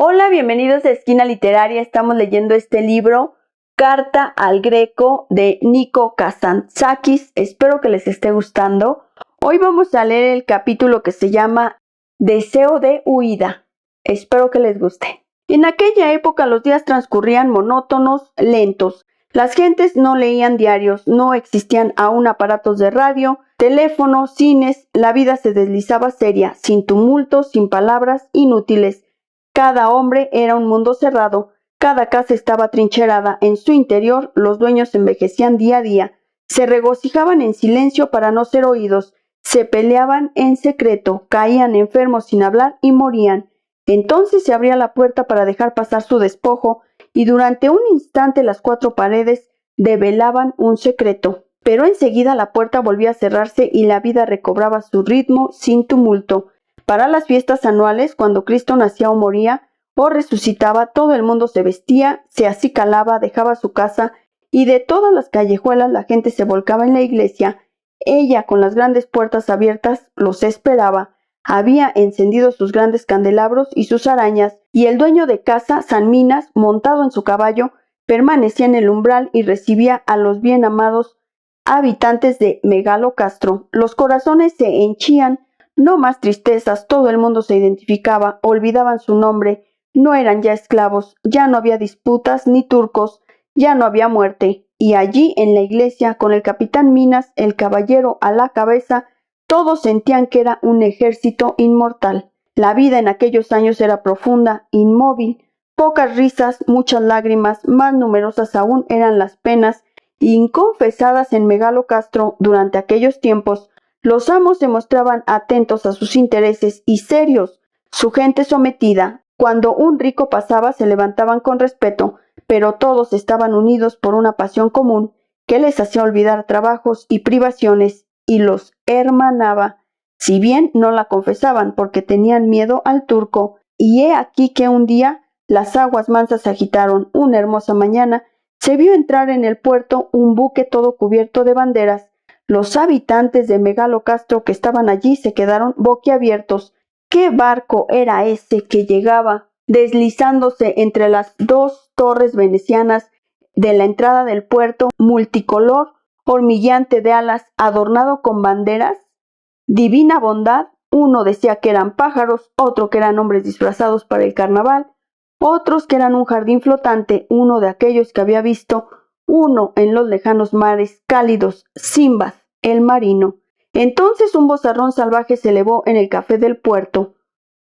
Hola, bienvenidos a Esquina Literaria. Estamos leyendo este libro, Carta al Greco, de Nikos Kazantzakis. Espero que les esté gustando. Hoy vamos a leer el capítulo que se llama Deseo de huida. Espero que les guste. En aquella época los días transcurrían monótonos, lentos. Las gentes no leían diarios, no existían aún aparatos de radio, teléfonos, cines. La vida se deslizaba seria, sin tumultos, sin palabras inútiles. Cada hombre era un mundo cerrado, cada casa estaba trincherada, en su interior los dueños envejecían día a día, se regocijaban en silencio para no ser oídos, se peleaban en secreto, caían enfermos sin hablar y morían. Entonces se abría la puerta para dejar pasar su despojo y durante un instante las cuatro paredes develaban un secreto. Pero enseguida la puerta volvía a cerrarse y la vida recobraba su ritmo sin tumulto. Para las fiestas anuales, cuando Cristo nacía o moría o resucitaba, todo el mundo se vestía, se acicalaba, dejaba su casa y de todas las callejuelas la gente se volcaba en la iglesia. Ella, con las grandes puertas abiertas, los esperaba. Había encendido sus grandes candelabros y sus arañas, y el dueño de casa, San Minas, montado en su caballo, permanecía en el umbral y recibía a los bien amados habitantes de Megalocastro. Los corazones se henchían. No más tristezas, todo el mundo se identificaba, olvidaban su nombre, no eran ya esclavos, ya no había disputas ni turcos, ya no había muerte. Y allí en la iglesia, con el capitán Minas, el caballero a la cabeza, todos sentían que era un ejército inmortal. La vida en aquellos años era profunda, inmóvil, pocas risas, muchas lágrimas, más numerosas aún eran las penas inconfesadas en Megalocastro durante aquellos tiempos. Los amos se mostraban atentos a sus intereses y serios, su gente sometida. Cuando un rico pasaba se levantaban con respeto, pero todos estaban unidos por una pasión común que les hacía olvidar trabajos y privaciones y los hermanaba, si bien no la confesaban porque tenían miedo al turco. Y he aquí que un día las aguas mansas se agitaron. Una hermosa mañana se vio entrar en el puerto un buque todo cubierto de banderas. Los habitantes de Megalocastro que estaban allí se quedaron boquiabiertos. ¿Qué barco era ese que llegaba deslizándose entre las dos torres venecianas de la entrada del puerto, multicolor, hormigueante de alas, adornado con banderas? Divina bondad, uno decía que eran pájaros, otro que eran hombres disfrazados para el carnaval, otros que eran un jardín flotante, uno de aquellos que había visto uno en los lejanos mares cálidos, Simbad, el marino. Entonces un vozarrón salvaje se elevó en el café del puerto.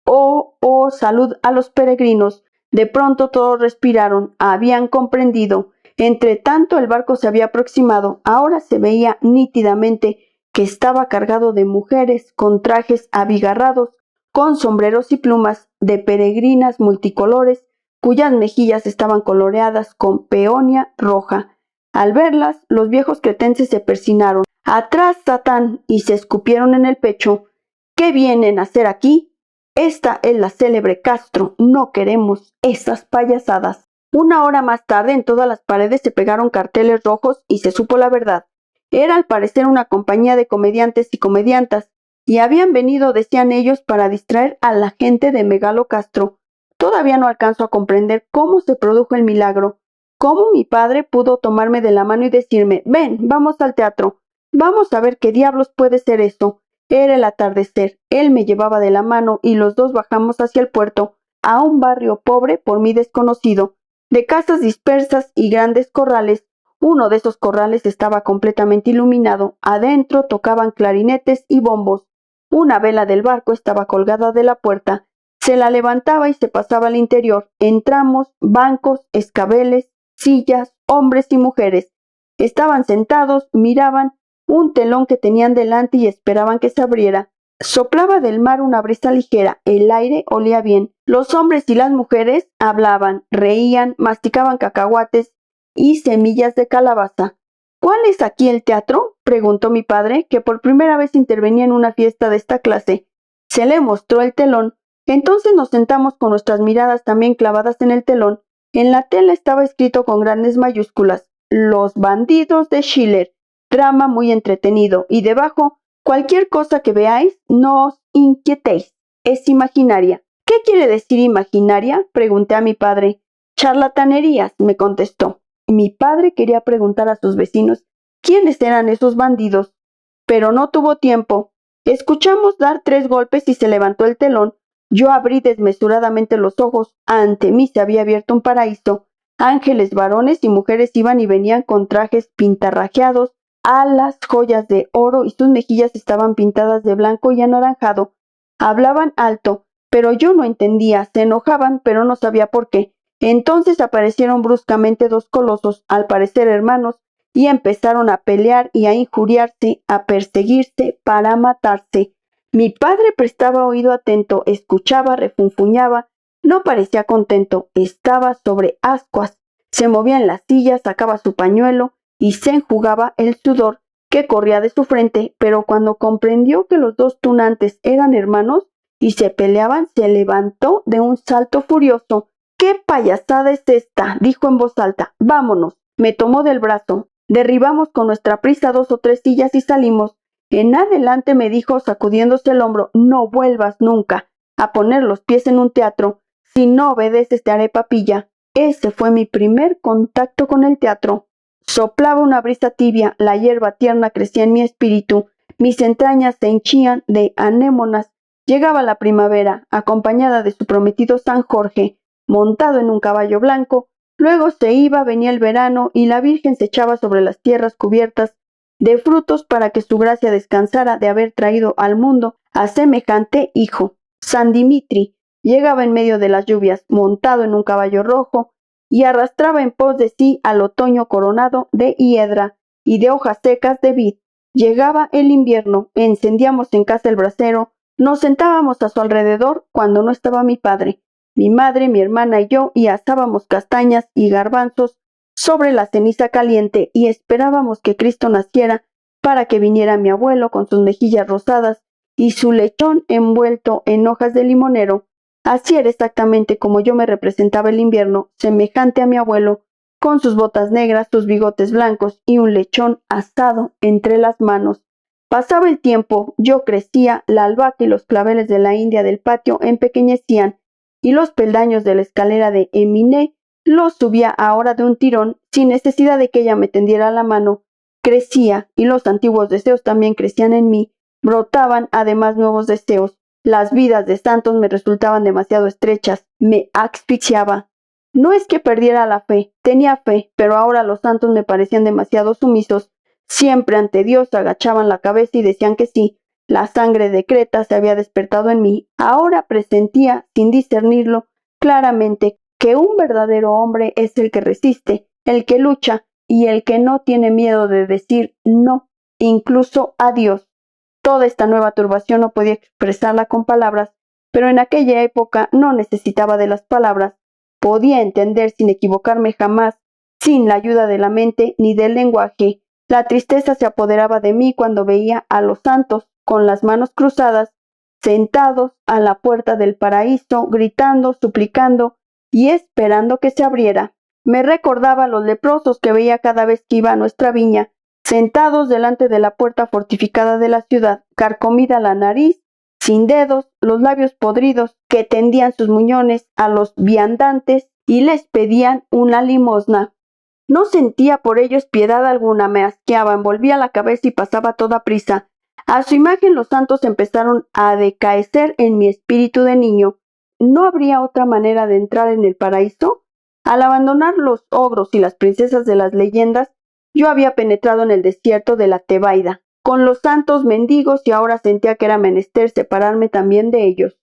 Oh, oh, salud a los peregrinos. De pronto todos respiraron, habían comprendido. Entre tanto el barco se había aproximado. Ahora se veía nítidamente que estaba cargado de mujeres con trajes abigarrados, con sombreros y plumas, de peregrinas multicolores, cuyas mejillas estaban coloreadas con peonia roja. Al verlas, los viejos cretenses se persinaron. ¡Atrás, Satán! Y se escupieron en el pecho. ¿Qué vienen a hacer aquí? Esta es la célebre Castro. No queremos esas payasadas. Una hora más tarde, en todas las paredes se pegaron carteles rojos y se supo la verdad. Era al parecer una compañía de comediantes y comediantas, y habían venido, decían ellos, para distraer a la gente de Megalocastro. Todavía no alcanzo a comprender cómo se produjo el milagro, cómo mi padre pudo tomarme de la mano y decirme: ven, vamos al teatro, vamos a ver qué diablos puede ser eso. Era el atardecer, él me llevaba de la mano y los dos bajamos hacia el puerto, a un barrio pobre por mí desconocido, de casas dispersas y grandes corrales. Uno de esos corrales estaba completamente iluminado, adentro tocaban clarinetes y bombos. Una vela del barco estaba colgada de la puerta. Se la levantaba y se pasaba al interior. Entramos, bancos, escabeles, sillas, hombres y mujeres. Estaban sentados, miraban un telón que tenían delante y esperaban que se abriera. Soplaba del mar una brisa ligera, el aire olía bien. Los hombres y las mujeres hablaban, reían, masticaban cacahuates y semillas de calabaza. ¿Cuál es aquí el teatro?, preguntó mi padre, que por primera vez intervenía en una fiesta de esta clase. Se le mostró el telón. Entonces nos sentamos con nuestras miradas también clavadas en el telón. En la tela estaba escrito con grandes mayúsculas: Los bandidos de Schiller, drama muy entretenido, y debajo: cualquier cosa que veáis, no os inquietéis, es imaginaria. ¿Qué ¿Qué quiere decir imaginaria?, pregunté a mi padre. Charlatanerías, me contestó. Mi padre quería preguntar a sus vecinos quiénes eran esos bandidos, pero no tuvo tiempo. Escuchamos dar 3 golpes y se levantó el telón. Yo abrí desmesuradamente los ojos. Ante mí se había abierto un paraíso. Ángeles, varones y mujeres iban y venían con trajes pintarrajeados, alas, joyas de oro, y sus mejillas estaban pintadas de blanco y anaranjado. Hablaban alto, pero yo no entendía. Se enojaban, pero no sabía por qué. Entonces aparecieron bruscamente 2 colosos, al parecer hermanos, y empezaron a pelear y a injuriarse, a perseguirse para matarse. Mi padre prestaba oído atento, escuchaba, refunfuñaba, no parecía contento, estaba sobre ascuas, se movía en la silla, sacaba su pañuelo y se enjugaba el sudor que corría de su frente, pero cuando comprendió que los 2 tunantes eran hermanos y se peleaban, se levantó de un salto furioso. «¿Qué payasada es esta?», dijo en voz alta. «Vámonos». Me tomó del brazo. Derribamos con nuestra prisa 2 o 3 sillas y salimos. En adelante me dijo, sacudiéndose el hombro, «No vuelvas nunca a poner los pies en un teatro. Si no obedeces te haré papilla». Ese fue mi primer contacto con el teatro. Soplaba una brisa tibia, la hierba tierna crecía en mi espíritu, mis entrañas se henchían de anémonas. Llegaba la primavera, acompañada de su prometido San Jorge, montado en un caballo blanco. Luego se iba, venía el verano, y la Virgen se echaba sobre las tierras cubiertas de frutos para que su gracia descansara de haber traído al mundo a semejante hijo. San Dimitri llegaba en medio de las lluvias, montado en un caballo rojo, y arrastraba en pos de sí al otoño coronado de hiedra y de hojas secas de vid. Llegaba el invierno, encendíamos en casa el brasero, nos sentábamos a su alrededor cuando no estaba mi padre, mi madre, mi hermana y yo, y asábamos castañas y garbanzos sobre la ceniza caliente y esperábamos que Cristo naciera para que viniera mi abuelo con sus mejillas rosadas y su lechón envuelto en hojas de limonero. Así era exactamente como yo me representaba el invierno, semejante a mi abuelo, con sus botas negras, sus bigotes blancos y un lechón asado entre las manos. Pasaba el tiempo, yo crecía, la albahaca y los claveles de la India del patio empequeñecían, y los peldaños de la escalera de Eminé los subía ahora de un tirón, sin necesidad de que ella me tendiera la mano. Crecía, y los antiguos deseos también crecían en mí, brotaban además nuevos deseos. Las vidas de santos me resultaban demasiado estrechas, me asfixiaba. No es que perdiera la fe, tenía fe, pero ahora los santos me parecían demasiado sumisos. Siempre ante Dios agachaban la cabeza y decían que sí. La sangre de Creta se había despertado en mí. Ahora presentía, sin discernirlo, claramente que un verdadero hombre es el que resiste, el que lucha y el que no tiene miedo de decir no, incluso a Dios. Toda esta nueva turbación no podía expresarla con palabras, pero en aquella época no necesitaba de las palabras. Podía entender sin equivocarme jamás, sin la ayuda de la mente ni del lenguaje. La tristeza se apoderaba de mí cuando veía a los santos, con las manos cruzadas, sentados a la puerta del paraíso, gritando, suplicando y esperando que se abriera. Me recordaba a los leprosos que veía cada vez que iba a nuestra viña, sentados delante de la puerta fortificada de la ciudad, carcomida la nariz, sin dedos, los labios podridos, que tendían sus muñones a los viandantes y les pedían una limosna. No sentía por ellos piedad alguna, me asqueaba, envolvía la cabeza y pasaba a toda prisa. A su imagen los santos empezaron a decaecer en mi espíritu de niño. ¿No habría otra manera de entrar en el paraíso? Al abandonar los ogros y las princesas de las leyendas, yo había penetrado en el desierto de la Tebaida, con los santos mendigos, y ahora sentía que era menester separarme también de ellos.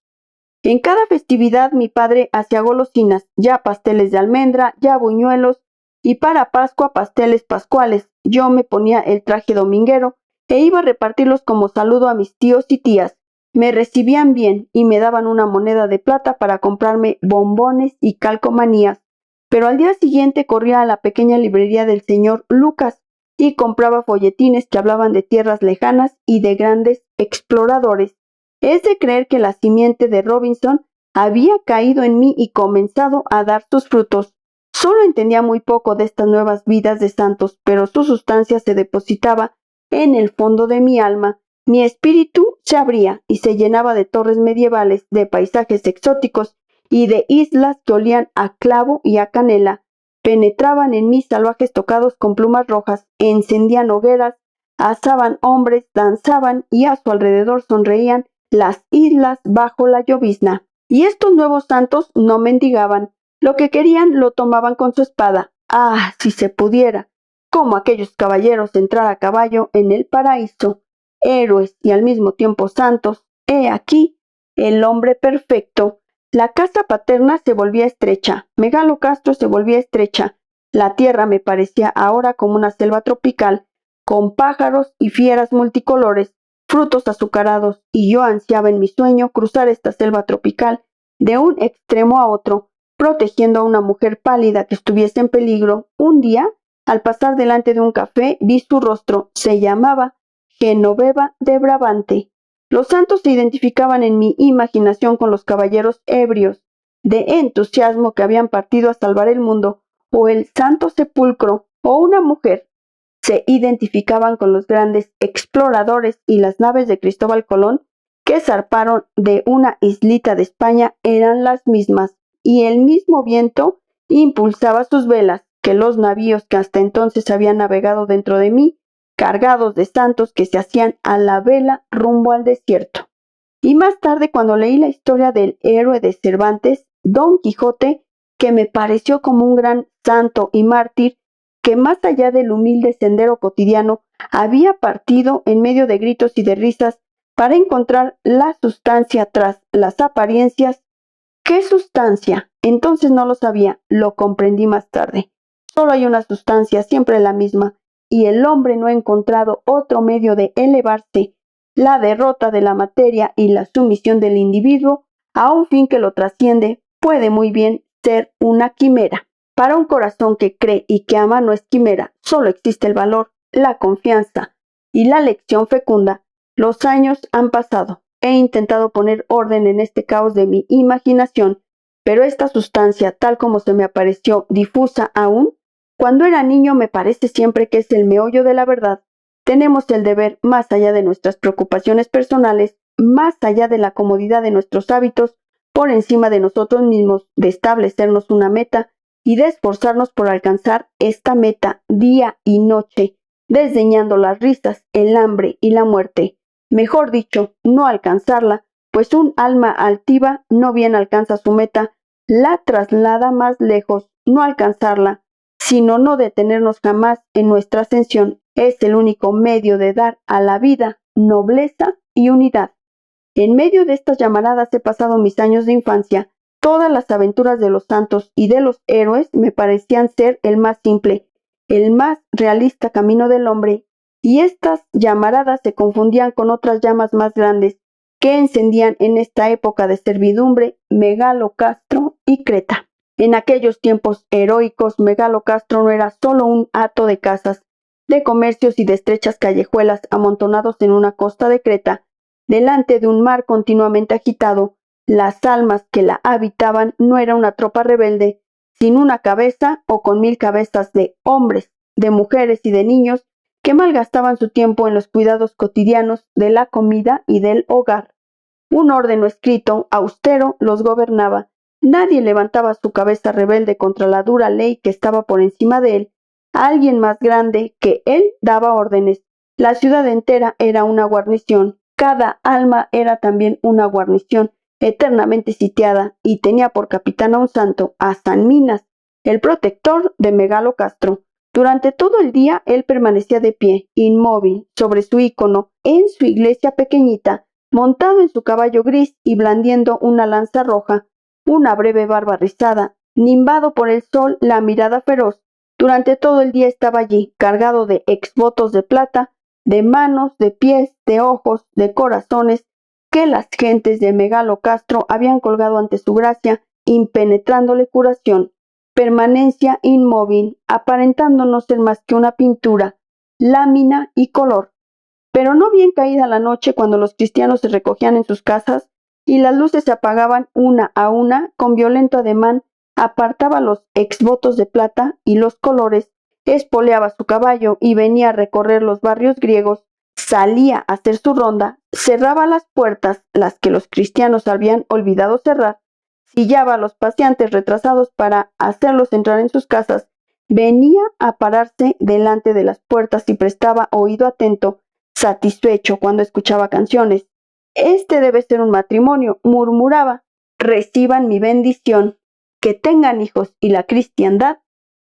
En cada festividad mi padre hacía golosinas, ya pasteles de almendra, ya buñuelos, y para Pascua pasteles pascuales. Yo me ponía el traje dominguero e iba a repartirlos como saludo a mis tíos y tías. Me recibían bien y me daban una moneda de plata para comprarme bombones y calcomanías. Pero al día siguiente corría a la pequeña librería del señor Lucas y compraba folletines que hablaban de tierras lejanas y de grandes exploradores. Es de creer que la simiente de Robinson había caído en mí y comenzado a dar sus frutos. Solo entendía muy poco de estas nuevas vidas de santos, pero su sustancia se depositaba en el fondo de mi alma. Mi espíritu se abría y se llenaba de torres medievales, de paisajes exóticos y de islas que olían a clavo y a canela. Penetraban en mí salvajes tocados con plumas rojas, encendían hogueras, asaban hombres, danzaban y a su alrededor sonreían las islas bajo la llovizna. Y estos nuevos santos no mendigaban. Lo que querían lo tomaban con su espada. ¡Ah, si se pudiera! Como aquellos caballeros entrar a caballo en el paraíso, héroes y al mismo tiempo santos. He aquí el hombre perfecto. La casa paterna se volvía estrecha, Megalo Castro se volvía estrecha. La tierra me parecía ahora como una selva tropical, con pájaros y fieras multicolores, frutos azucarados, y yo ansiaba en mi sueño cruzar esta selva tropical de un extremo a otro, protegiendo a una mujer pálida que estuviese en peligro. Un día, al pasar delante de un café, vi su rostro. Se llamaba Genoveva de Brabante. Los santos se identificaban en mi imaginación con los caballeros ebrios de entusiasmo que habían partido a salvar el mundo, o el Santo Sepulcro, o una mujer. Se identificaban con los grandes exploradores y las naves de Cristóbal Colón que zarparon de una islita de España eran las mismas, y el mismo viento impulsaba sus velas que los navíos que hasta entonces habían navegado dentro de mí, cargados de santos que se hacían a la vela rumbo al desierto. Y más tarde, cuando leí la historia del héroe de Cervantes, Don Quijote, que me pareció como un gran santo y mártir, que más allá del humilde sendero cotidiano había partido en medio de gritos y de risas para encontrar la sustancia tras las apariencias. ¿Qué sustancia? Entonces no lo sabía, lo comprendí más tarde. Solo hay una sustancia, siempre la misma, y el hombre no ha encontrado otro medio de elevarse, la derrota de la materia y la sumisión del individuo a un fin que lo trasciende, puede muy bien ser una quimera. Para un corazón que cree y que ama no es quimera, solo existe el valor, la confianza y la lección fecunda. Los años han pasado. He intentado poner orden en este caos de mi imaginación, pero esta sustancia, tal como se me apareció difusa aún, cuando era niño, me parece siempre que es el meollo de la verdad. Tenemos el deber, más allá de nuestras preocupaciones personales, más allá de la comodidad de nuestros hábitos, por encima de nosotros mismos, de establecernos una meta y de esforzarnos por alcanzar esta meta día y noche, desdeñando las risas, el hambre y la muerte. Mejor dicho, no alcanzarla, pues un alma altiva no bien alcanza su meta, la traslada más lejos. No alcanzarla, sino no detenernos jamás en nuestra ascensión, es el único medio de dar a la vida nobleza y unidad. En medio de estas llamaradas he pasado mis años de infancia. Todas las aventuras de los santos y de los héroes me parecían ser el más simple, el más realista camino del hombre, y estas llamaradas se confundían con otras llamas más grandes que encendían en esta época de servidumbre Megalo Castro y Creta. En aquellos tiempos heroicos, Megalo Castro no era solo un hato de casas, de comercios y de estrechas callejuelas amontonados en una costa de Creta, delante de un mar continuamente agitado. Las almas que la habitaban no era una tropa rebelde, sin una cabeza o con 1000 cabezas de hombres, de mujeres y de niños que malgastaban su tiempo en los cuidados cotidianos de la comida y del hogar. Un orden no escrito, austero, los gobernaba. Nadie levantaba su cabeza rebelde contra la dura ley que estaba por encima de él. Alguien más grande que él daba órdenes. La ciudad entera era una guarnición. Cada alma era también una guarnición, eternamente sitiada, y tenía por capitán a un santo, a San Minas, el protector de Megalo Castro. Durante todo el día él permanecía de pie, inmóvil, sobre su ícono, en su iglesia pequeñita, montado en su caballo gris y blandiendo una lanza roja, una breve barba rizada, nimbado por el sol, la mirada feroz. Durante todo el día estaba allí, cargado de exvotos de plata, de manos, de pies, de ojos, de corazones, que las gentes de Megalo Castro habían colgado ante su gracia, impenetrándole curación, permanencia inmóvil, aparentando no ser más que una pintura, lámina y color. Pero no bien caída la noche, cuando los cristianos se recogían en sus casas y las luces se apagaban una a una, con violento ademán apartaba los exvotos de plata y los colores, espoleaba su caballo y venía a recorrer los barrios griegos, salía a hacer su ronda, cerraba las puertas, las que los cristianos habían olvidado cerrar, sillaba a los paseantes retrasados para hacerlos entrar en sus casas, venía a pararse delante de las puertas y prestaba oído atento, satisfecho cuando escuchaba canciones. Este debe ser un matrimonio, murmuraba. Reciban mi bendición, que tengan hijos y la cristiandad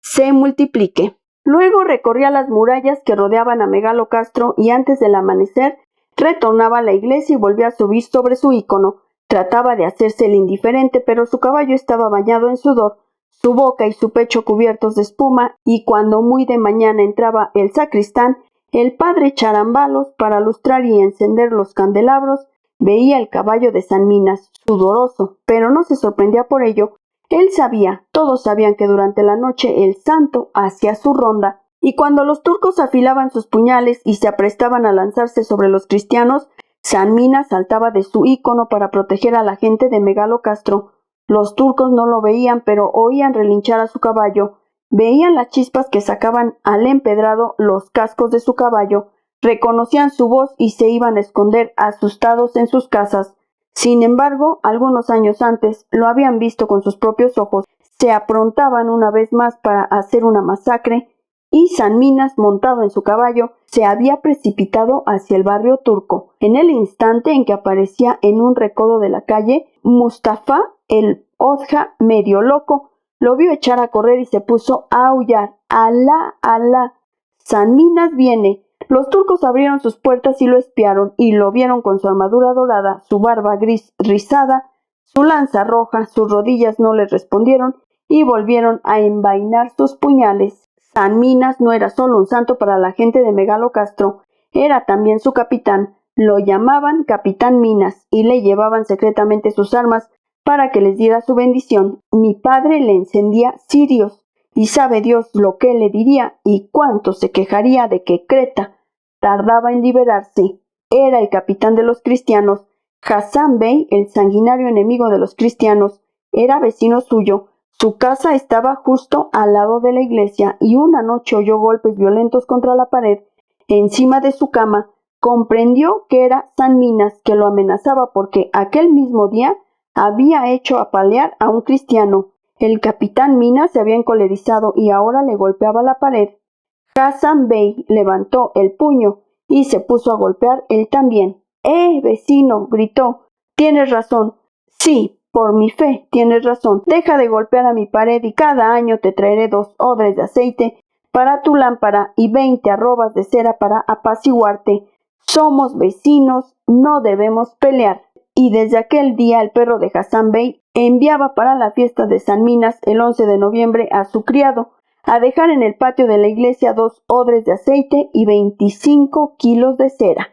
se multiplique. Luego recorría las murallas que rodeaban a Megalocastro y antes del amanecer retornaba a la iglesia y volvía a subir sobre su ícono. Trataba de hacerse el indiferente, pero su caballo estaba bañado en sudor, su boca y su pecho cubiertos de espuma, y cuando muy de mañana entraba el sacristán, el padre Charambalos, para lustrar y encender los candelabros, veía el caballo de San Minas, sudoroso, pero no se sorprendía por ello. Él sabía, todos sabían que durante la noche el santo hacía su ronda, y cuando los turcos afilaban sus puñales y se aprestaban a lanzarse sobre los cristianos, San Minas saltaba de su ícono para proteger a la gente de Megalocastro. Los turcos no lo veían, pero oían relinchar a su caballo, veían las chispas que sacaban al empedrado los cascos de su caballo, reconocían su voz y se iban a esconder asustados en sus casas. Sin embargo, algunos años antes lo habían visto con sus propios ojos, se aprontaban una vez más para hacer una masacre, y San Minas, montado en su caballo, se había precipitado hacia el barrio turco. En el instante en que aparecía en un recodo de la calle, Mustafa, el Odja, medio loco, lo vio echar a correr y se puso a aullar. ¡Alá, Alá! San Minas viene. Los turcos abrieron sus puertas y lo espiaron, y lo vieron con su armadura dorada, su barba gris rizada, su lanza roja, sus rodillas no les respondieron, y volvieron a envainar sus puñales. San Minas no era solo un santo para la gente de Megalocastro, era también su capitán. Lo llamaban Capitán Minas, y le llevaban secretamente sus armas para que les diera su bendición. Mi padre le encendía cirios, y sabe Dios lo que le diría y cuánto se quejaría de que Creta tardaba en liberarse. Era el capitán de los cristianos. Hassan Bey, el sanguinario enemigo de los cristianos, era vecino suyo. Su casa estaba justo al lado de la iglesia y una noche oyó golpes violentos contra la pared. Encima de su cama comprendió que era San Minas, que lo amenazaba porque aquel mismo día había hecho apalear a un cristiano. El capitán Minas se había encolerizado y ahora le golpeaba la pared. Hassan Bey levantó el puño y se puso a golpear él también. Vecino! Gritó. Tienes razón. Sí, por mi fe, tienes razón. Deja de golpear a mi pared y cada año te traeré 2 odres de aceite para tu lámpara y 20 arrobas de cera para apaciguarte. Somos vecinos, no debemos pelear. Y desde aquel día el perro de Hassan Bey enviaba para la fiesta de San Minas el 11 de noviembre a su criado a dejar en el patio de la iglesia 2 odres de aceite y 25 kilos de cera.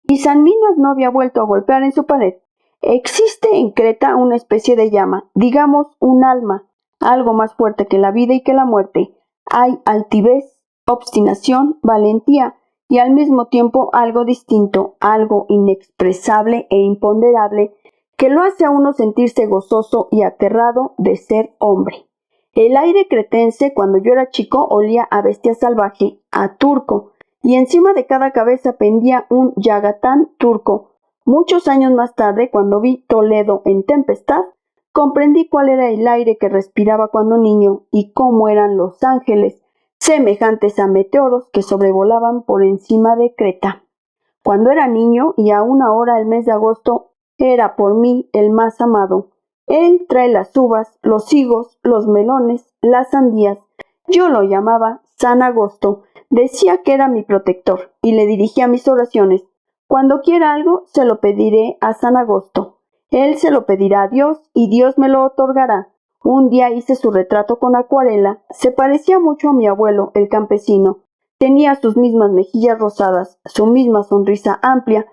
Y San Minas no había vuelto a golpear en su pared. Existe en Creta una especie de llama, digamos un alma, algo más fuerte que la vida y que la muerte. Hay altivez, obstinación, valentía y al mismo tiempo algo distinto, algo inexpresable e imponderable que lo hace a uno sentirse gozoso y aterrado de ser hombre. El aire cretense cuando yo era chico olía a bestia salvaje, a turco, y encima de cada cabeza pendía un yagatán turco. Muchos años más tarde, cuando vi Toledo en tempestad, comprendí cuál era el aire que respiraba cuando niño y cómo eran los ángeles, semejantes a meteoros que sobrevolaban por encima de Creta. Cuando era niño y aún ahora el mes de agosto era por mí el más amado. Él trae las uvas, los higos, los melones, las sandías. Yo lo llamaba San Agosto. Decía que era mi protector y le dirigía mis oraciones. Cuando quiera algo, se lo pediré a San Agosto. Él se lo pedirá a Dios y Dios me lo otorgará. Un día hice su retrato con acuarela. Se parecía mucho a mi abuelo, el campesino. Tenía sus mismas mejillas rosadas, su misma sonrisa amplia,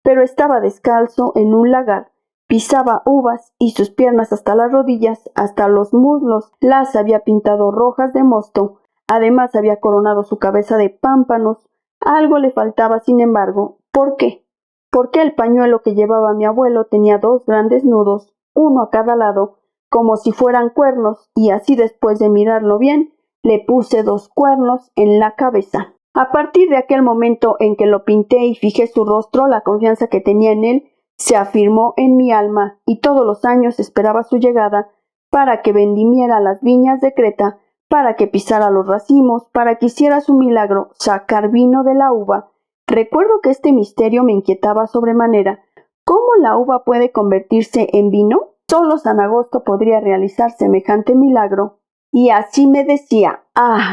pero estaba descalzo en un lagar. Pisaba uvas y sus piernas hasta las rodillas, hasta los muslos, las había pintado rojas de mosto. Además había coronado su cabeza de pámpanos. Algo le faltaba, sin embargo. ¿Por qué? Porque el pañuelo que llevaba mi abuelo tenía 2 grandes nudos, uno a cada lado, como si fueran cuernos, y así después de mirarlo bien, le puse 2 cuernos en la cabeza. A partir de aquel momento en que lo pinté y fijé su rostro, la confianza que tenía en él se afirmó en mi alma, y todos los años esperaba su llegada para que vendimiera las viñas de Creta, para que pisara los racimos, para que hiciera su milagro, sacar vino de la uva. Recuerdo que este misterio me inquietaba sobremanera. ¿Cómo la uva puede convertirse en vino? Solo San Agosto podría realizar semejante milagro. Y así me decía,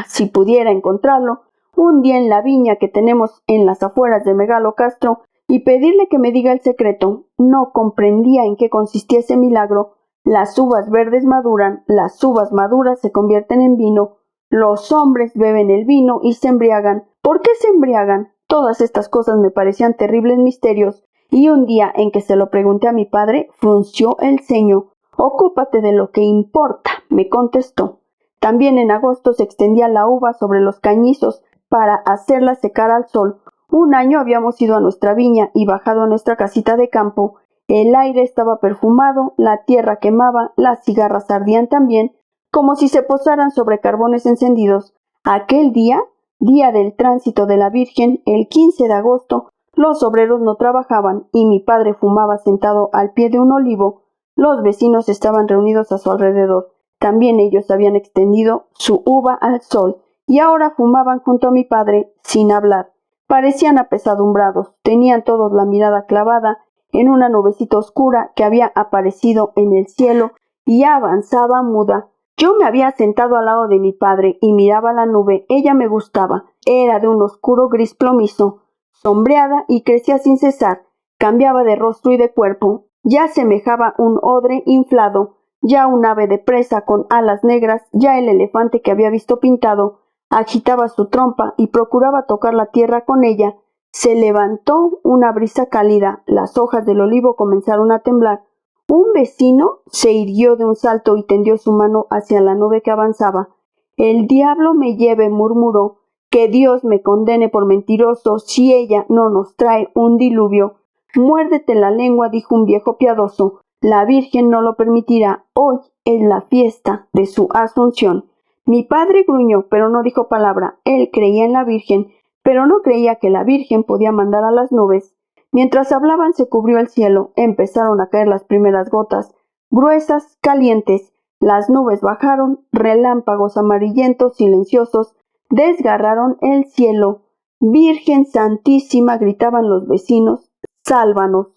si pudiera encontrarlo, un día en la viña que tenemos en las afueras de Megalo Castro, y pedirle que me diga el secreto. No comprendía en qué consistía ese milagro. Las uvas verdes maduran, las uvas maduras se convierten en vino, los hombres beben el vino y se embriagan. ¿Por qué se embriagan? Todas estas cosas me parecían terribles misterios, y un día en que se lo pregunté a mi padre, frunció el ceño. «Ocúpate de lo que importa», me contestó. También en agosto se extendía la uva sobre los cañizos para hacerla secar al sol. Un año habíamos ido a nuestra viña y bajado a nuestra casita de campo. El aire estaba perfumado, la tierra quemaba, las cigarras ardían también, como si se posaran sobre carbones encendidos. Aquel día, día del tránsito de la Virgen, el 15 de agosto, los obreros no trabajaban y mi padre fumaba sentado al pie de un olivo. Los vecinos estaban reunidos a su alrededor. También ellos habían extendido su uva al sol y ahora fumaban junto a mi padre sin hablar. Parecían apesadumbrados, tenían todos la mirada clavada en una nubecita oscura que había aparecido en el cielo y avanzaba muda. Yo me había sentado al lado de mi padre y miraba la nube. Ella me gustaba. Era de un oscuro gris plomizo, sombreada y crecía sin cesar. Cambiaba de rostro y de cuerpo. Ya semejaba un odre inflado, ya un ave de presa con alas negras, ya el elefante que había visto pintado. Agitaba su trompa y procuraba tocar la tierra con ella. Se levantó una brisa cálida, las hojas del olivo comenzaron a temblar. Un vecino se irguió de un salto y tendió su mano hacia la nube que avanzaba. «El diablo me lleve», murmuró, «que Dios me condene por mentiroso si ella no nos trae un diluvio». «Muérdete la lengua», dijo un viejo piadoso, «la Virgen no lo permitirá. Hoy es la fiesta de su Asunción». Mi padre gruñó, pero no dijo palabra. Él creía en la Virgen, pero no creía que la Virgen podía mandar a las nubes. Mientras hablaban se cubrió el cielo, empezaron a caer las primeras gotas, gruesas, calientes. Las nubes bajaron, relámpagos amarillentos, silenciosos, desgarraron el cielo. «Virgen Santísima», gritaban los vecinos, «sálvanos».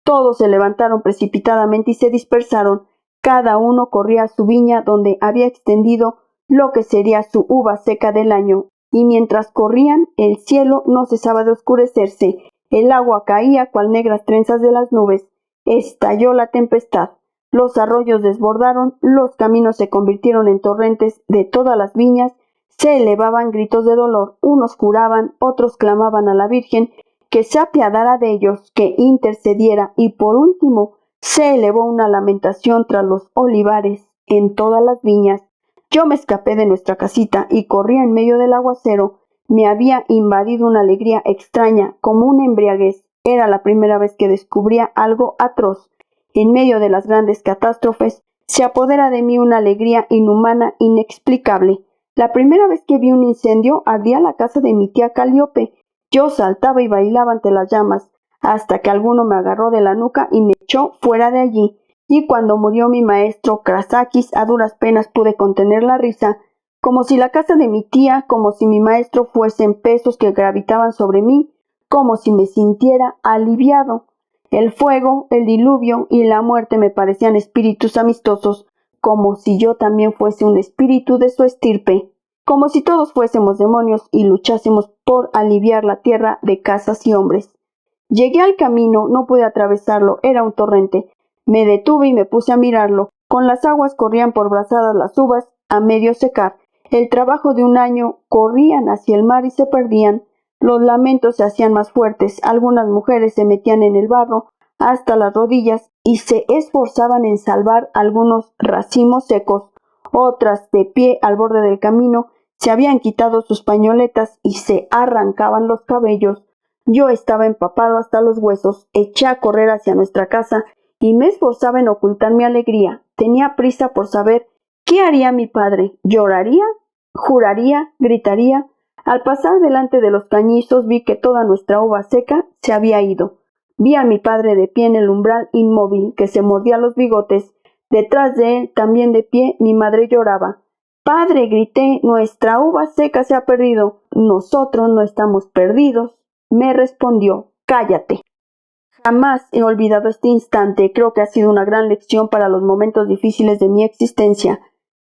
Todos se levantaron precipitadamente y se dispersaron. Cada uno corría a su viña donde había extendido lo que sería su uva seca del año, y mientras corrían el cielo no cesaba de oscurecerse, el agua caía cual negras trenzas de las nubes, estalló la tempestad, los arroyos desbordaron, los caminos se convirtieron en torrentes, de todas las viñas se elevaban gritos de dolor, unos juraban, otros clamaban a la Virgen que se apiadara de ellos, que intercediera, y por último se elevó una lamentación tras los olivares en todas las viñas. Yo me escapé de nuestra casita y corría en medio del aguacero. Me había invadido una alegría extraña, como una embriaguez. Era la primera vez que descubría algo atroz. En medio de las grandes catástrofes, se apodera de mí una alegría inhumana, inexplicable. La primera vez que vi un incendio, ardía la casa de mi tía Calíope. Yo saltaba y bailaba ante las llamas, hasta que alguno me agarró de la nuca y me echó fuera de allí. Y cuando murió mi maestro Krasakis, a duras penas pude contener la risa, como si la casa de mi tía, como si mi maestro fuesen pesos que gravitaban sobre mí, como si me sintiera aliviado. El fuego, el diluvio y la muerte me parecían espíritus amistosos, como si yo también fuese un espíritu de su estirpe, como si todos fuésemos demonios y luchásemos por aliviar la tierra de casas y hombres. Llegué al camino, no pude atravesarlo, era un torrente. Me detuve y me puse a mirarlo. Con las aguas corrían por brazadas las uvas, a medio secar. El trabajo de un año corrían hacia el mar y se perdían. Los lamentos se hacían más fuertes. Algunas mujeres se metían en el barro hasta las rodillas y se esforzaban en salvar algunos racimos secos. Otras, de pie al borde del camino, se habían quitado sus pañoletas y se arrancaban los cabellos. Yo estaba empapado hasta los huesos. Eché a correr hacia nuestra casa y me esforzaba en ocultar mi alegría. Tenía prisa por saber qué haría mi padre. ¿Lloraría? ¿Juraría? ¿Gritaría? Al pasar delante de los cañizos vi que toda nuestra uva seca se había ido. Vi a mi padre de pie en el umbral inmóvil, que se mordía los bigotes. Detrás de él, también de pie, mi madre lloraba. «Padre», grité, «nuestra uva seca se ha perdido». «Nosotros no estamos perdidos», me respondió. «Cállate». Jamás he olvidado este instante. Creo que ha sido una gran lección para los momentos difíciles de mi existencia.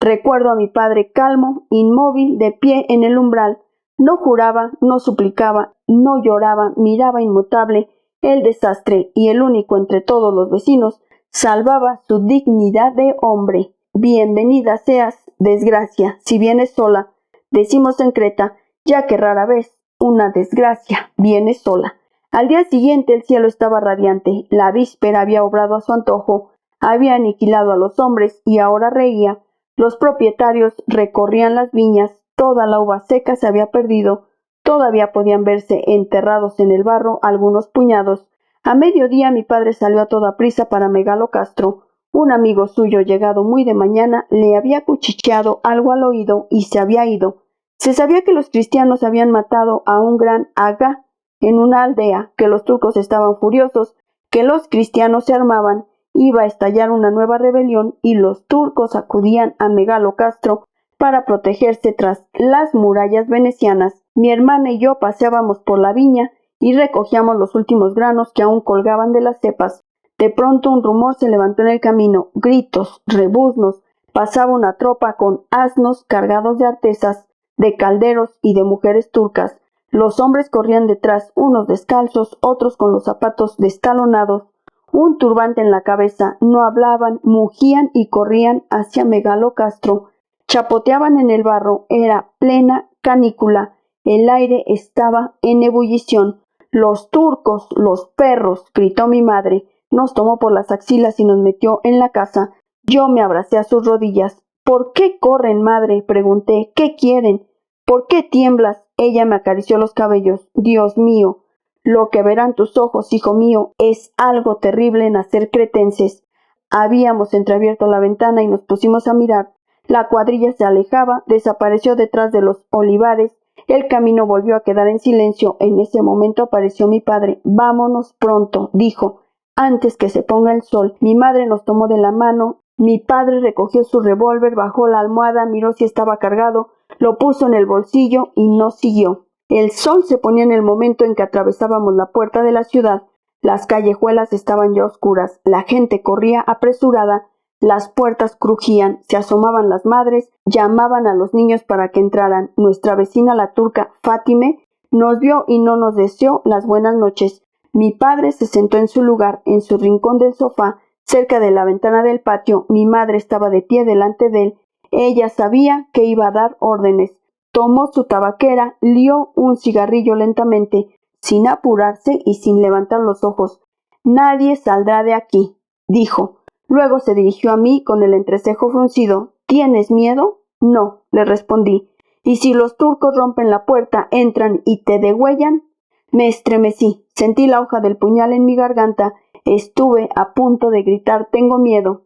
Recuerdo a mi padre calmo, inmóvil, de pie en el umbral. No juraba, no suplicaba, no lloraba, miraba inmutable el desastre, y el único entre todos los vecinos salvaba su dignidad de hombre. «Bienvenida seas, desgracia, si vienes sola», decimos en Creta, ya que rara vez una desgracia viene sola. Al día siguiente el cielo estaba radiante. La víspera había obrado a su antojo, había aniquilado a los hombres y ahora reía. Los propietarios recorrían las viñas, toda la uva seca se había perdido. Todavía podían verse enterrados en el barro algunos puñados. A mediodía mi padre salió a toda prisa para Megalocastro. Un amigo suyo, llegado muy de mañana, le había cuchicheado algo al oído y se había ido. Se sabía que los cristianos habían matado a un gran Aga en una aldea, que los turcos estaban furiosos, que los cristianos se armaban, iba a estallar una nueva rebelión y los turcos acudían a Megalocastro para protegerse tras las murallas venecianas. Mi hermana y yo paseábamos por la viña y recogíamos los últimos granos que aún colgaban de las cepas. De pronto un rumor se levantó en el camino, gritos, rebuznos. Pasaba una tropa con asnos cargados de artesas, de calderos y de mujeres turcas. Los hombres corrían detrás, unos descalzos, otros con los zapatos destalonados, un turbante en la cabeza. No hablaban, mugían y corrían hacia Megalocastro. Chapoteaban en el barro, era plena canícula. El aire estaba en ebullición. «¡Los turcos, los perros!», gritó mi madre. Nos tomó por las axilas y nos metió en la casa. Yo me abracé a sus rodillas. «¿Por qué corren, madre?», pregunté. «¿Qué quieren? ¿Por qué tiemblas?». Ella me acarició los cabellos. «Dios mío, lo que verán tus ojos, hijo mío, es algo terrible nacer cretenses». Habíamos entreabierto la ventana y nos pusimos a mirar. La cuadrilla se alejaba, desapareció detrás de los olivares. El camino volvió a quedar en silencio. En ese momento apareció mi padre. «Vámonos pronto», dijo, «antes que se ponga el sol». Mi madre nos tomó de la mano. Mi padre recogió su revólver, bajó la almohada, miró si estaba cargado, lo puso en el bolsillo y nos siguió. El sol se ponía en el momento en que atravesábamos la puerta de la ciudad. Las callejuelas estaban ya oscuras, la gente corría apresurada, las puertas crujían, se asomaban las madres, llamaban a los niños para que entraran. Nuestra vecina, la turca Fátime, nos vio y no nos deseó las buenas noches. Mi padre se sentó en su lugar, en su rincón del sofá, cerca de la ventana del patio. Mi madre estaba de pie delante de él. Ella sabía que iba a dar órdenes. Tomó su tabaquera, lió un cigarrillo lentamente, sin apurarse y sin levantar los ojos. «Nadie saldrá de aquí», dijo. Luego se dirigió a mí con el entrecejo fruncido. «¿Tienes miedo?». «No», le respondí. «¿Y si los turcos rompen la puerta, entran y te degüellan?». Me estremecí, sentí la hoja del puñal en mi garganta. Estuve a punto de gritar «tengo miedo,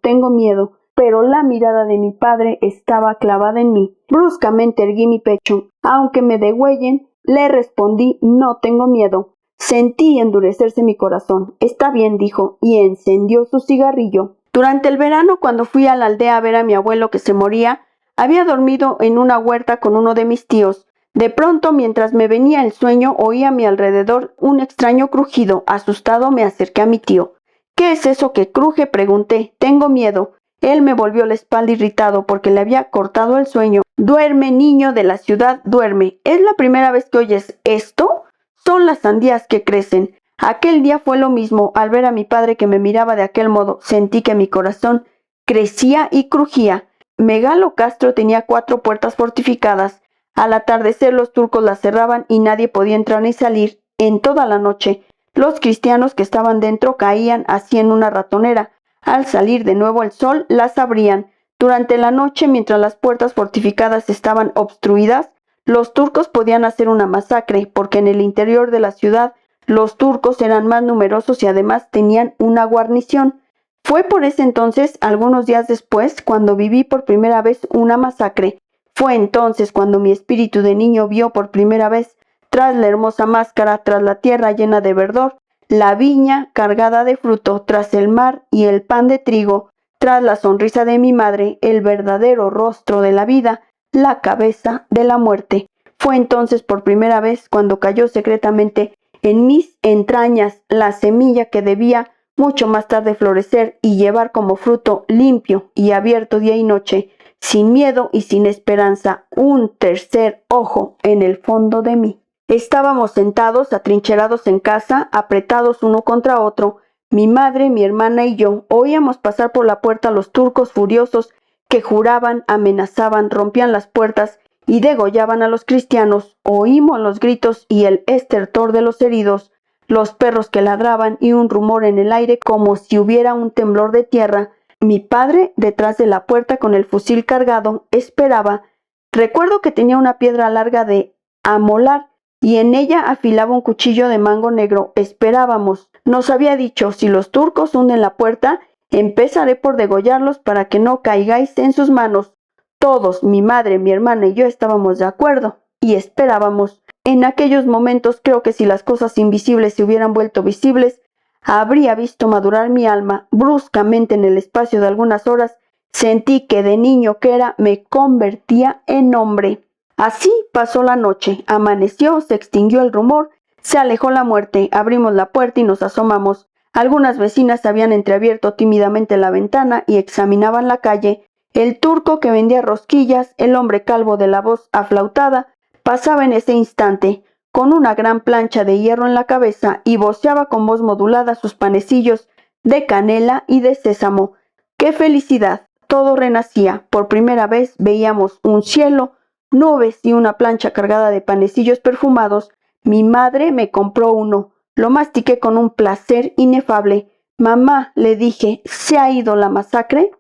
pero la mirada de mi padre estaba clavada en mí. Bruscamente erguí mi pecho. «Aunque me degüellen», le respondí, «no tengo miedo». Sentí endurecerse mi corazón. «Está bien», dijo, y encendió su cigarrillo. Durante el verano, cuando fui a la aldea a ver a mi abuelo que se moría, había dormido en una huerta con uno de mis tíos. De pronto, mientras me venía el sueño, oí a mi alrededor un extraño crujido. Asustado, me acerqué a mi tío. «¿Qué es eso que cruje?», pregunté. «Tengo miedo». Él me volvió la espalda irritado porque le había cortado el sueño. «Duerme, niño de la ciudad, duerme. ¿Es la primera vez que oyes esto? Son las sandías que crecen». Aquel día fue lo mismo. Al ver a mi padre que me miraba de aquel modo, sentí que mi corazón crecía y crujía. Megalocastro tenía 4 puertas fortificadas. Al atardecer los turcos las cerraban y nadie podía entrar ni salir. En toda la noche, los cristianos que estaban dentro caían así en una ratonera. Al salir de nuevo el sol, las abrían. Durante la noche, mientras las puertas fortificadas estaban obstruidas, los turcos podían hacer una masacre, porque en el interior de la ciudad los turcos eran más numerosos y además tenían una guarnición. Fue por ese entonces, algunos días después, cuando viví por primera vez una masacre. Fue entonces cuando mi espíritu de niño vio por primera vez, tras la hermosa máscara, tras la tierra llena de verdor, la viña cargada de fruto, tras el mar y el pan de trigo, tras la sonrisa de mi madre, el verdadero rostro de la vida, la cabeza de la muerte. Fue entonces por primera vez cuando cayó secretamente en mis entrañas la semilla que debía mucho más tarde florecer y llevar como fruto limpio y abierto día y noche, sin miedo y sin esperanza, un tercer ojo en el fondo de mí. Estábamos sentados, atrincherados en casa, apretados uno contra otro. Mi madre, mi hermana y yo oíamos pasar por la puerta a los turcos furiosos que juraban, amenazaban, rompían las puertas y degollaban a los cristianos. Oímos los gritos y el estertor de los heridos, los perros que ladraban y un rumor en el aire como si hubiera un temblor de tierra. Mi padre, detrás de la puerta con el fusil cargado, esperaba. Recuerdo que tenía una piedra larga de amolar y en ella afilaba un cuchillo de mango negro. Esperábamos. Nos había dicho, si los turcos hunden la puerta, empezaré por degollarlos para que no caigáis en sus manos. Todos, mi madre, mi hermana y yo estábamos de acuerdo y esperábamos. En aquellos momentos creo que si las cosas invisibles se hubieran vuelto visibles, habría visto madurar mi alma. Bruscamente, en el espacio de algunas horas, sentí que de niño que era me convertía en hombre. Así pasó la noche, amaneció, se extinguió el rumor, se alejó la muerte, abrimos la puerta y nos asomamos. Algunas vecinas habían entreabierto tímidamente la ventana y examinaban la calle. El turco que vendía rosquillas, el hombre calvo de la voz aflautada, pasaba en ese instante, con una gran plancha de hierro en la cabeza y voceaba con voz modulada sus panecillos de canela y de sésamo. ¡Qué felicidad! Todo renacía. Por primera vez veíamos un cielo, nubes y una plancha cargada de panecillos perfumados. Mi madre me compró uno. Lo mastiqué con un placer inefable. Mamá, le dije, ¿se ha ido la masacre?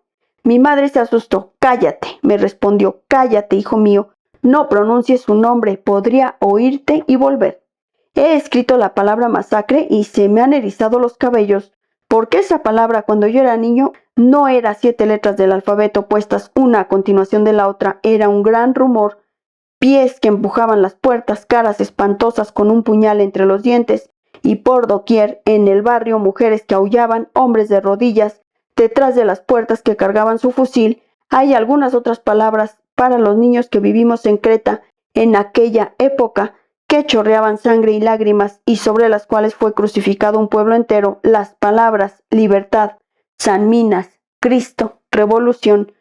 Mi madre se asustó. Cállate, me respondió. Cállate, hijo mío. No pronuncies su nombre. Podría oírte y volver. He escrito la palabra masacre y se me han erizado los cabellos, porque esa palabra cuando yo era niño no era 7 letras del alfabeto puestas una a continuación de la otra, era un gran rumor, pies que empujaban las puertas, caras espantosas con un puñal entre los dientes, y por doquier, en el barrio, mujeres que aullaban, hombres de rodillas, detrás de las puertas que cargaban su fusil. Hay algunas otras palabras para los niños que vivimos en Creta en aquella época, que chorreaban sangre y lágrimas y sobre las cuales fue crucificado un pueblo entero. Las palabras libertad, San Minas, Cristo, revolución.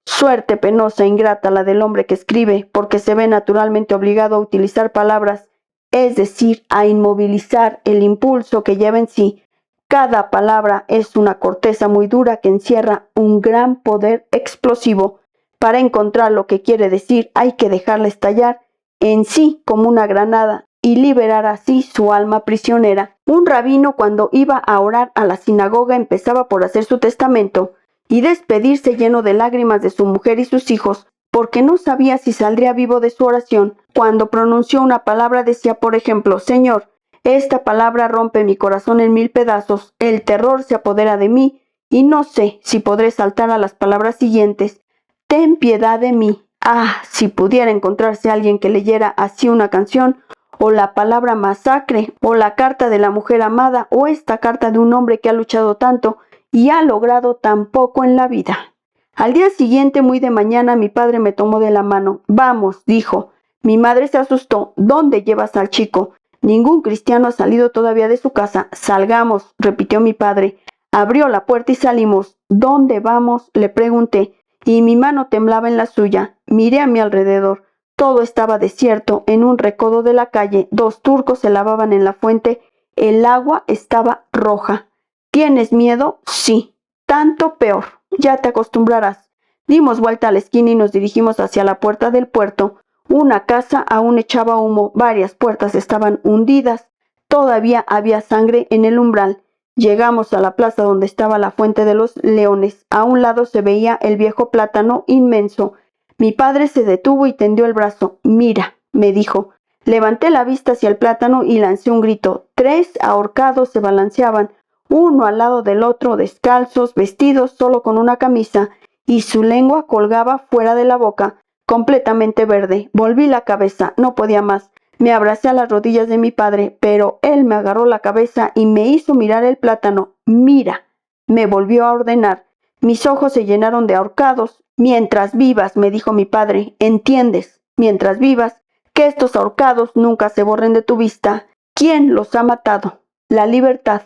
Suerte penosa e ingrata la del hombre que escribe, porque se ve naturalmente obligado a utilizar palabras, es decir, a inmovilizar el impulso que lleva en sí. Cada palabra es una corteza muy dura que encierra un gran poder explosivo. Para encontrar lo que quiere decir hay que dejarla estallar en sí como una granada y liberar así su alma prisionera. Un rabino, cuando iba a orar a la sinagoga, empezaba por hacer su testamento y despedirse lleno de lágrimas de su mujer y sus hijos, porque no sabía si saldría vivo de su oración. Cuando pronunció una palabra decía, por ejemplo, Señor, esta palabra rompe mi corazón en 1000 pedazos, el terror se apodera de mí y no sé si podré saltar a las palabras siguientes. Ten piedad de mí. Ah, si pudiera encontrarse alguien que leyera así una canción, o la palabra masacre, o la carta de la mujer amada, o esta carta de un hombre que ha luchado tanto y ha logrado tan poco en la vida. Al día siguiente, muy de mañana, mi padre me tomó de la mano. Vamos, dijo. Mi madre se asustó. ¿Dónde llevas al chico? Ningún cristiano ha salido todavía de su casa. Salgamos, repitió mi padre. Abrió la puerta y salimos. ¿Dónde vamos?, le pregunté, y mi mano temblaba en la suya. Miré a mi alrededor. Todo estaba desierto. En un recodo de la calle, 2 turcos se lavaban en la fuente. El agua estaba roja. ¿Tienes miedo? Sí. Tanto peor. Ya te acostumbrarás. Dimos vuelta a la esquina y nos dirigimos hacia la puerta del puerto. Una casa aún echaba humo. Varias puertas estaban hundidas. Todavía había sangre en el umbral. Llegamos a la plaza donde estaba la fuente de los leones. A un lado se veía el viejo plátano inmenso. Mi padre se detuvo y tendió el brazo. Mira, me dijo. Levanté la vista hacia el plátano y lancé un grito. 3 ahorcados se balanceaban, uno al lado del otro, descalzos, vestidos solo con una camisa, y su lengua colgaba fuera de la boca. completamente verde. Volví la cabeza, no podía más. Me abracé a las rodillas de mi padre, pero él me agarró la cabeza y me hizo mirar el plátano. Mira, me volvió a ordenar. Mis ojos se llenaron de ahorcados. Mientras vivas, me dijo mi padre, ¿entiendes? Mientras vivas, que estos ahorcados nunca se borren de tu vista. ¿Quién los ha matado? La libertad.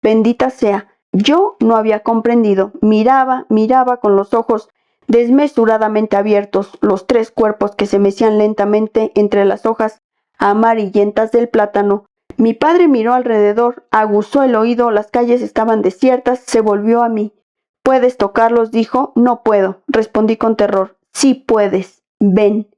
Bendita sea. Yo no había comprendido. Miraba con los ojos desmesuradamente abiertos los 3 cuerpos que se mecían lentamente entre las hojas amarillentas del plátano. Mi padre miró alrededor, aguzó el oído, las calles estaban desiertas, se volvió a mí. ¿Puedes tocarlos?, dijo. No puedo, respondí con terror. Sí puedes, ven.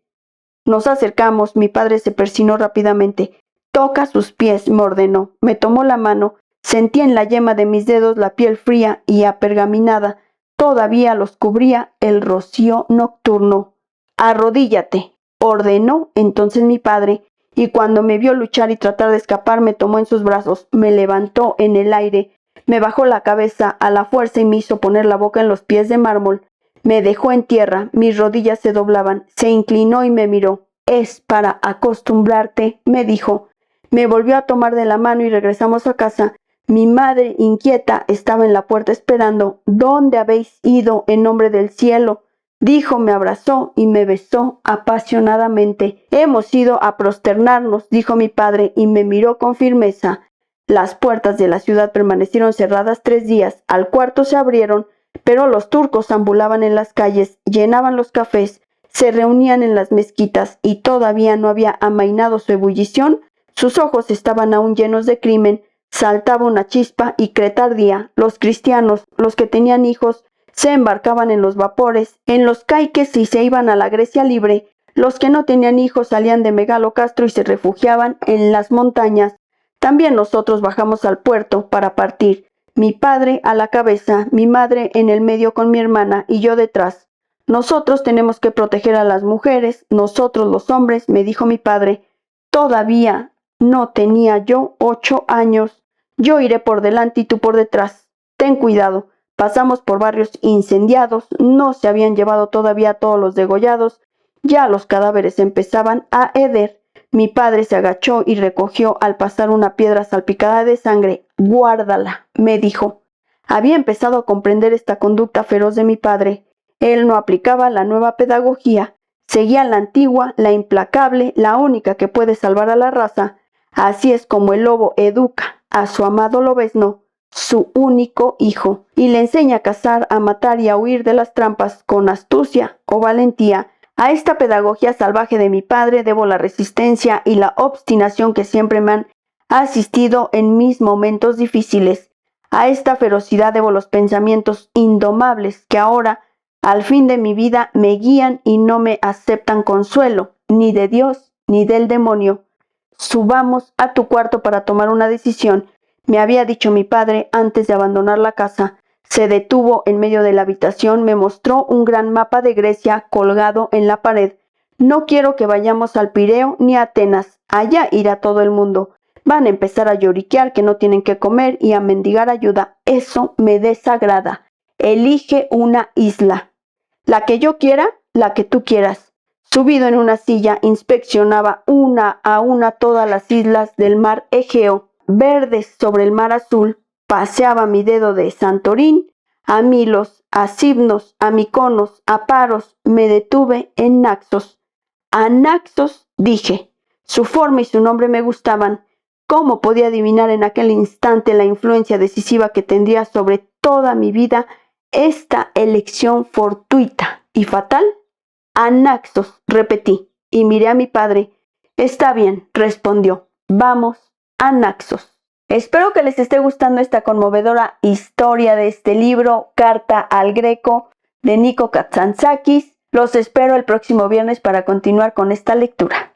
Nos acercamos, mi padre se persinó rápidamente. Toca sus pies, me ordenó. Me tomó la mano, sentí en la yema de mis dedos la piel fría y apergaminada. Todavía los cubría el rocío nocturno. Arrodíllate, ordenó entonces mi padre, y cuando me vio luchar y tratar de escapar, me tomó en sus brazos, me levantó en el aire, me bajó la cabeza a la fuerza y me hizo poner la boca en los pies de mármol. Me dejó en tierra, mis rodillas se doblaban, se inclinó y me miró. Es para acostumbrarte, me dijo. Me volvió a tomar de la mano y regresamos a casa. Mi madre, inquieta, estaba en la puerta esperando. ¿Dónde habéis ido, en nombre del cielo?, dijo, me abrazó y me besó apasionadamente. Hemos ido a prosternarnos, dijo mi padre, y me miró con firmeza. Las puertas de la ciudad permanecieron cerradas 3 días. Al cuarto se abrieron, pero los turcos ambulaban en las calles, llenaban los cafés, se reunían en las mezquitas y todavía no había amainado su ebullición. Sus ojos estaban aún llenos de crimen. Saltaba una chispa y Creta ardía. Los cristianos, los que tenían hijos, se embarcaban en los vapores, en los caiques y se iban a la Grecia libre. Los que no tenían hijos salían de Megalocastro y se refugiaban en las montañas. También nosotros bajamos al puerto para partir. Mi padre a la cabeza, mi madre en el medio con mi hermana y yo detrás. Nosotros tenemos que proteger a las mujeres, nosotros los hombres, me dijo mi padre. Todavía no tenía yo 8 años. Yo iré por delante y tú por detrás. Ten cuidado. Pasamos por barrios incendiados, no se habían llevado todavía todos los degollados, ya los cadáveres empezaban a heder. Mi padre se agachó y recogió al pasar una piedra salpicada de sangre. Guárdala, me dijo. Había empezado a comprender esta conducta feroz de mi padre. Él no aplicaba la nueva pedagogía, seguía la antigua, la implacable, la única que puede salvar a la raza. Así es como el lobo educa a su amado lobezno, su único hijo, y le enseña a cazar, a matar y a huir de las trampas con astucia o valentía. A esta pedagogía salvaje de mi padre debo la resistencia y la obstinación que siempre me han asistido en mis momentos difíciles. A esta ferocidad debo los pensamientos indomables que ahora, al fin de mi vida, me guían y no me aceptan consuelo, ni de Dios ni del demonio. Subamos a tu cuarto para tomar una decisión, me había dicho mi padre antes de abandonar la casa. Se detuvo en medio de la habitación, me mostró un gran mapa de Grecia colgado en la pared. No quiero que vayamos al Pireo ni a Atenas, allá irá todo el mundo. Van a empezar a lloriquear que no tienen que comer y a mendigar ayuda. Eso me desagrada. Elige una isla. La que yo quiera, la que tú quieras. Subido en una silla, inspeccionaba una a una todas las islas del mar Egeo, verdes sobre el mar azul. Paseaba mi dedo de Santorín a Milos, a Cibnos, a Mykonos, a Paros. Me detuve en Naxos. A Naxos, dije. Su forma y su nombre me gustaban. ¿Cómo podía adivinar en aquel instante la influencia decisiva que tendría sobre toda mi vida esta elección fortuita y fatal? A Naxos, repetí, y miré a mi padre. Está bien, respondió. Vamos a Naxos. Espero que les esté gustando esta conmovedora historia de este libro, Carta al Greco, de Nikos Kazantzakis. Los espero el próximo viernes para continuar con esta lectura.